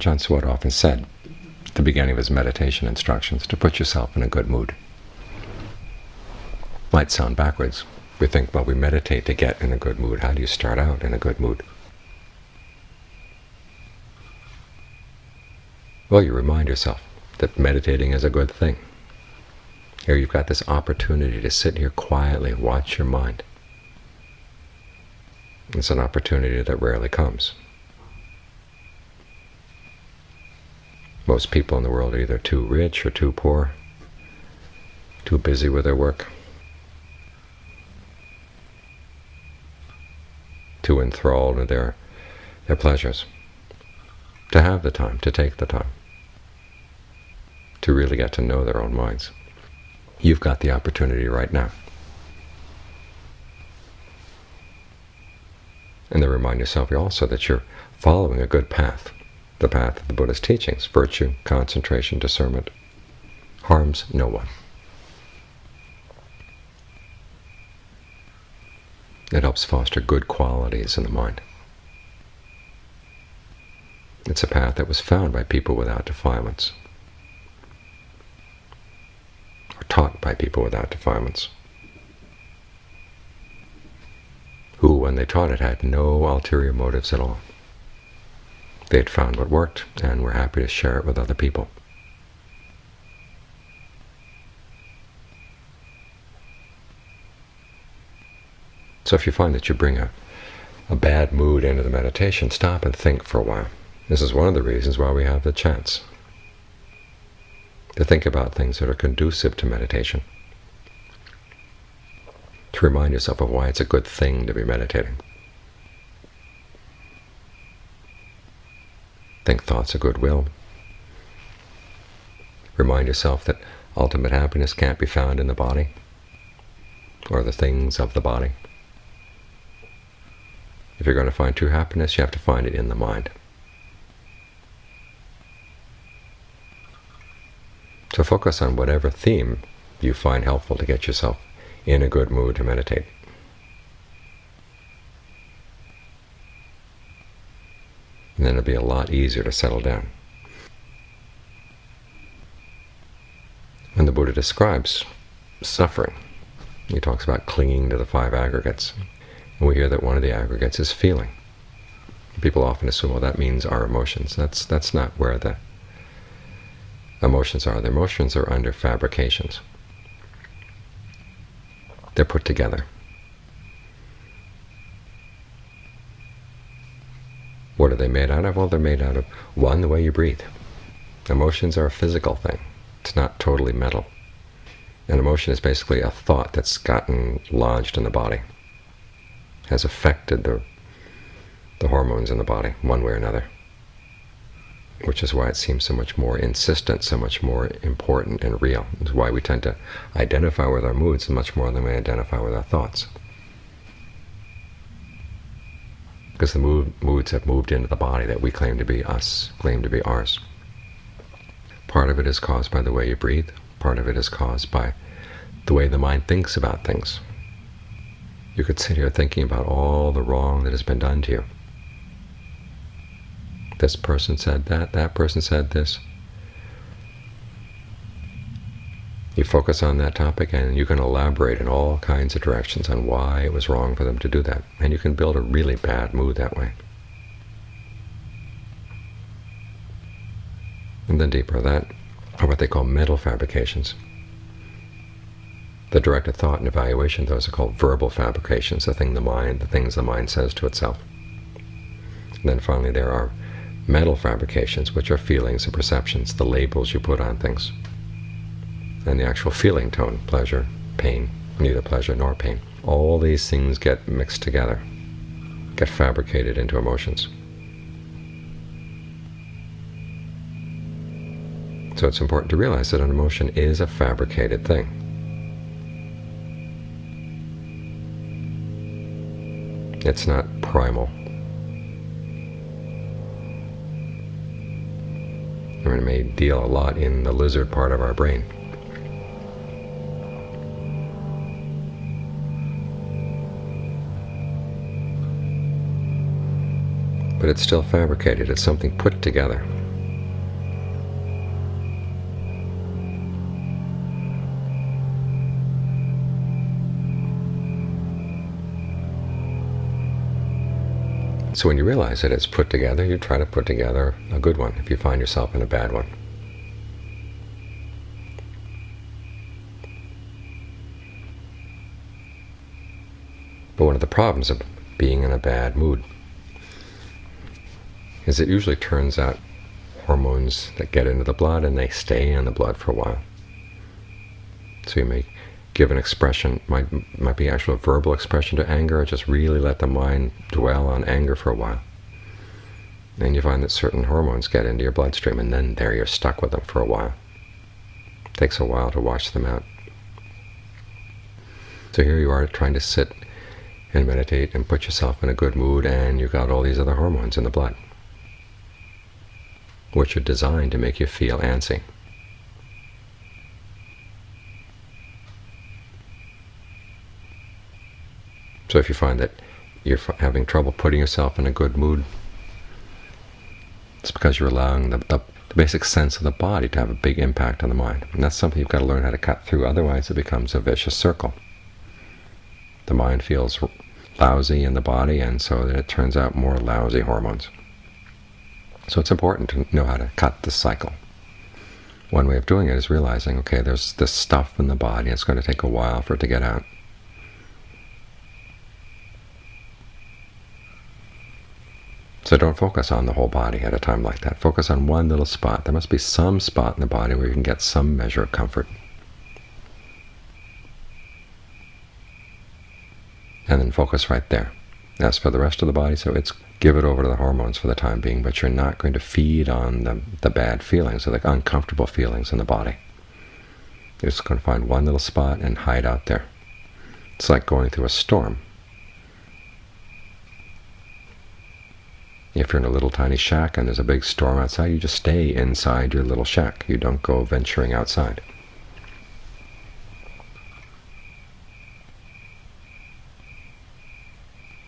John Swat often said at the beginning of his meditation instructions to put yourself in a good mood. Might sound backwards. We think, well, we meditate to get in a good mood. How do you start out in a good mood? Well, you remind yourself that meditating is a good thing. Here you've got this opportunity to sit here quietly, watch your mind. It's an opportunity that rarely comes. Most people in the world are either too rich or too poor, too busy with their work, too enthralled with their pleasures, to have the time, to take the time, to really get to know their own minds. You've got the opportunity right now. And then remind yourself also that you're following a good path, the path of the Buddha's teachings: virtue, concentration, discernment. Harms no one. It helps foster good qualities in the mind. It's a path that was found by people without defilements, or taught by people without defilements, who, when they taught it, had no ulterior motives at all. They had found what worked and were happy to share it with other people. So if you find that you bring a bad mood into the meditation, stop and think for a while. This is one of the reasons why we have the chance to think about things that are conducive to meditation, to remind yourself of why it's a good thing to be meditating. Think thoughts of goodwill. Remind yourself that ultimate happiness can't be found in the body or the things of the body. If you're going to find true happiness, you have to find it in the mind. So focus on whatever theme you find helpful to get yourself in a good mood to meditate. And then it'll be a lot easier to settle down. When the Buddha describes suffering, he talks about clinging to the 5 aggregates. And we hear that one of the aggregates is feeling. People often assume, well, that means our emotions. That's not where the emotions are. The emotions are under fabrications. They're put together. What are they made out of? Well, they're made out of, one, the way you breathe. Emotions are a physical thing. It's not totally mental. An emotion is basically a thought that's gotten lodged in the body, has affected the hormones in the body one way or another, which is why it seems so much more insistent, so much more important and real. It's why we tend to identify with our moods much more than we identify with our thoughts. Because the moods have moved into the body that we claim to be us, claim to be ours. Part of it is caused by the way you breathe. Part of it is caused by the way the mind thinks about things. You could sit here thinking about all the wrong that has been done to you. This person said that, that person said this. You focus on that topic and you can elaborate in all kinds of directions on why it was wrong for them to do that. And you can build a really bad mood that way. And then deeper than that are what they call mental fabrications. The directed thought and evaluation, those are called verbal fabrications, the things the mind says to itself. And then finally there are mental fabrications, which are feelings and perceptions, the labels you put on things, and the actual feeling tone, pleasure, pain, neither pleasure nor pain. All these things get mixed together, get fabricated into emotions. So it's important to realize that an emotion is a fabricated thing. It's not primal. I mean, it may deal a lot in the lizard part of our brain. But it's still fabricated. It's something put together So when you realize that it's put together, you try to put together a good one if you find yourself in a bad one. But one of the problems of being in a bad mood is it usually turns out hormones that get into the blood and they stay in the blood for a while. So you may give an expression, might be actual verbal expression to anger, or just really let the mind dwell on anger for a while. And you find that certain hormones get into your bloodstream, and then there you're stuck with them for a while. It takes a while to wash them out. So here you are trying to sit and meditate and put yourself in a good mood, and you've got all these other hormones in the blood, which are designed to make you feel antsy. So if you find that you're having trouble putting yourself in a good mood, it's because you're allowing the basic sense of the body to have a big impact on the mind. And that's something you've got to learn how to cut through, otherwise it becomes a vicious circle. The mind feels lousy in the body, and so that it turns out more lousy hormones. So it's important to know how to cut the cycle. One way of doing it is realizing, okay, there's this stuff in the body, it's going to take a while for it to get out. So don't focus on the whole body at a time like that. Focus on one little spot. There must be some spot in the body where you can get some measure of comfort. And then focus right there. As for the rest of the body, so it's give it over to the hormones for the time being, but you're not going to feed on the bad feelings or the uncomfortable feelings in the body. You're just going to find one little spot and hide out there. It's like going through a storm. If you're in a little tiny shack and there's a big storm outside, you just stay inside your little shack. You don't go venturing outside.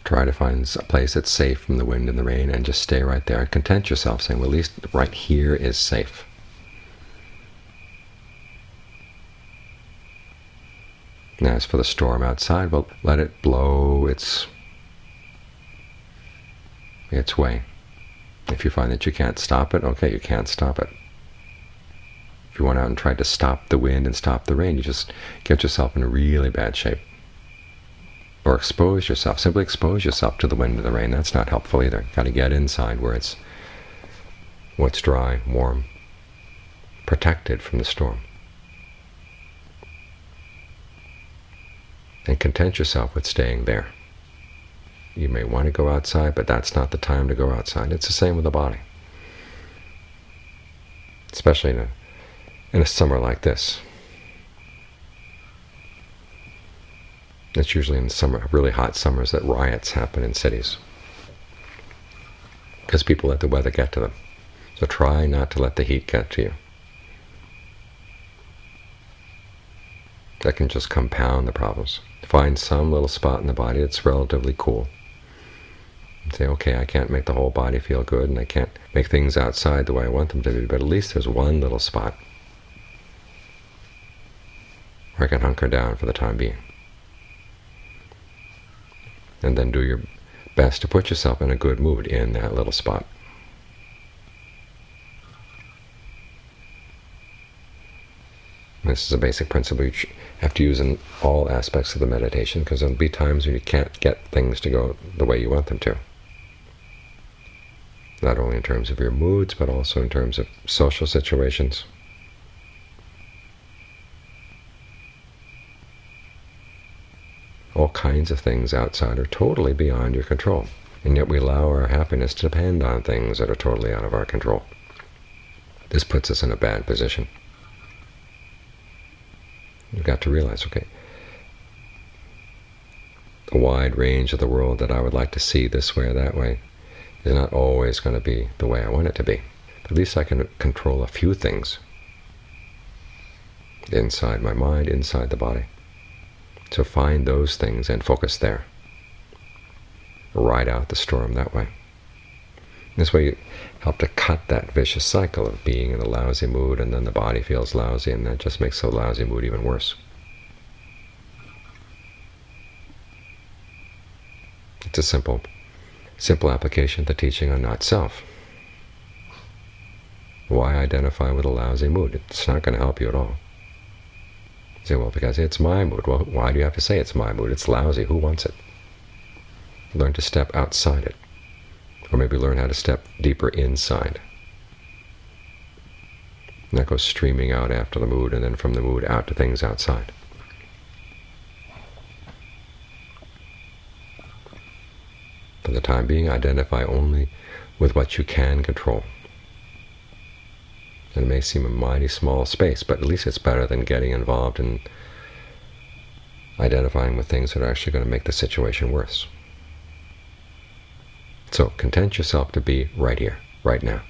Try to find a place that's safe from the wind and the rain and just stay right there and content yourself, saying, well, at least right here is safe. And as for the storm outside, well, let it blow its way. If you find that you can't stop it, okay, you can't stop it. If you went out and tried to stop the wind and stop the rain, you just get yourself in really bad shape. Or expose yourself, simply expose yourself to the wind and the rain. That's not helpful either. You've got to get inside where it's dry, warm, protected from the storm. And content yourself with staying there. You may want to go outside, but that's not the time to go outside. It's the same with the body. Especially in a summer like this. It's usually in the summer, really hot summers, that riots happen in cities, because people let the weather get to them. So try not to let the heat get to you. That can just compound the problems. Find some little spot in the body that's relatively cool. Say, okay, I can't make the whole body feel good, and I can't make things outside the way I want them to be, but at least there's one little spot where I can hunker down for the time being. And then do your best to put yourself in a good mood in that little spot. This is a basic principle you have to use in all aspects of the meditation, because there'll be times when you can't get things to go the way you want them to. Not only in terms of your moods, but also in terms of social situations. All kinds of things outside are totally beyond your control, and yet we allow our happiness to depend on things that are totally out of our control. This puts us in a bad position. You've got to realize, okay, a wide range of the world that I would like to see this way or that way is not always going to be the way I want it to be. But at least I can control a few things inside my mind, inside the body. So find those things and focus there. Ride out the storm that way. This way you help to cut that vicious cycle of being in a lousy mood, and then the body feels lousy, and that just makes the lousy mood even worse. It's a simple simple application of the teaching on not-self. Why identify with a lousy mood? It's not going to help you at all. You say, well, because it's my mood. Well, why do you have to say it's my mood? It's lousy. Who wants it? Learn to step outside it. Or maybe learn how to step deeper inside. And that goes streaming out after the mood, and then from the mood out to things outside. For the time being, identify only with what you can control. And it may seem a mighty small space, but at least it's better than getting involved in identifying with things that are actually going to make the situation worse. So content yourself to be right here, right now.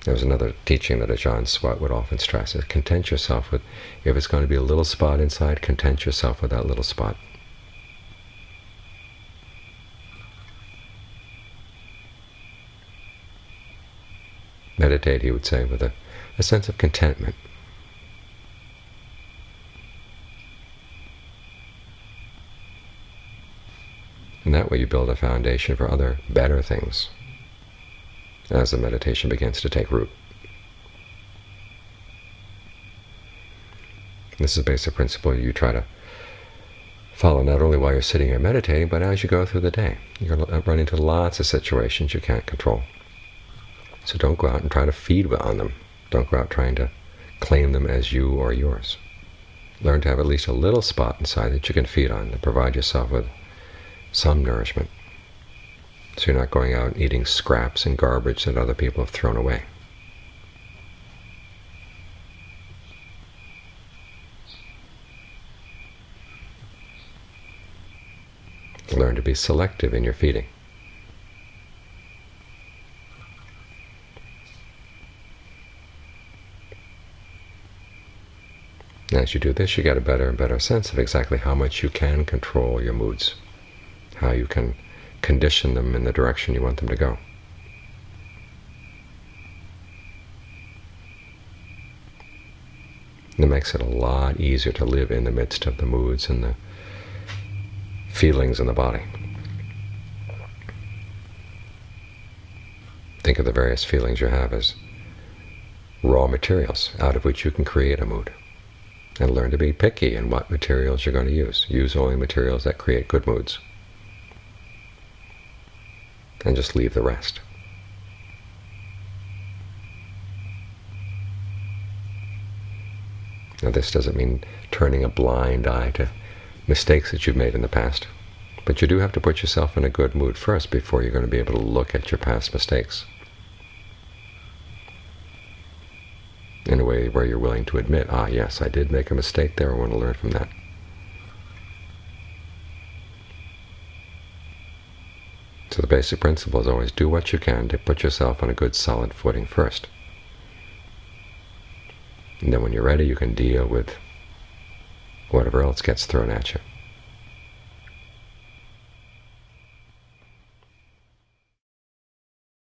There was another teaching that Ajahn Swat would often stress, is content yourself with, if it's going to be a little spot inside, content yourself with that little spot. Meditate, he would say, with a sense of contentment. And that way you build a foundation for other better things as the meditation begins to take root. This is a basic principle you try to follow not only while you're sitting here meditating, but as you go through the day. You're going to run into lots of situations you can't control. So don't go out and try to feed on them. Don't go out trying to claim them as you or yours. Learn to have at least a little spot inside that you can feed on, to provide yourself with some nourishment. So you're not going out and eating scraps and garbage that other people have thrown away. Learn to be selective in your feeding. And as you do this, you get a better and better sense of exactly how much you can control your moods, how you can condition them in the direction you want them to go. And it makes it a lot easier to live in the midst of the moods and the feelings in the body. Think of the various feelings you have as raw materials out of which you can create a mood. And learn to be picky in what materials you're going to use. Use only materials that create good moods. And just leave the rest. Now this doesn't mean turning a blind eye to mistakes that you've made in the past. But you do have to put yourself in a good mood first before you're going to be able to look at your past mistakes in a way where you're willing to admit, yes, I did make a mistake there, I want to learn from that. So the basic principle is always do what you can to put yourself on a good solid footing first. And then when you're ready, you can deal with whatever else gets thrown at you.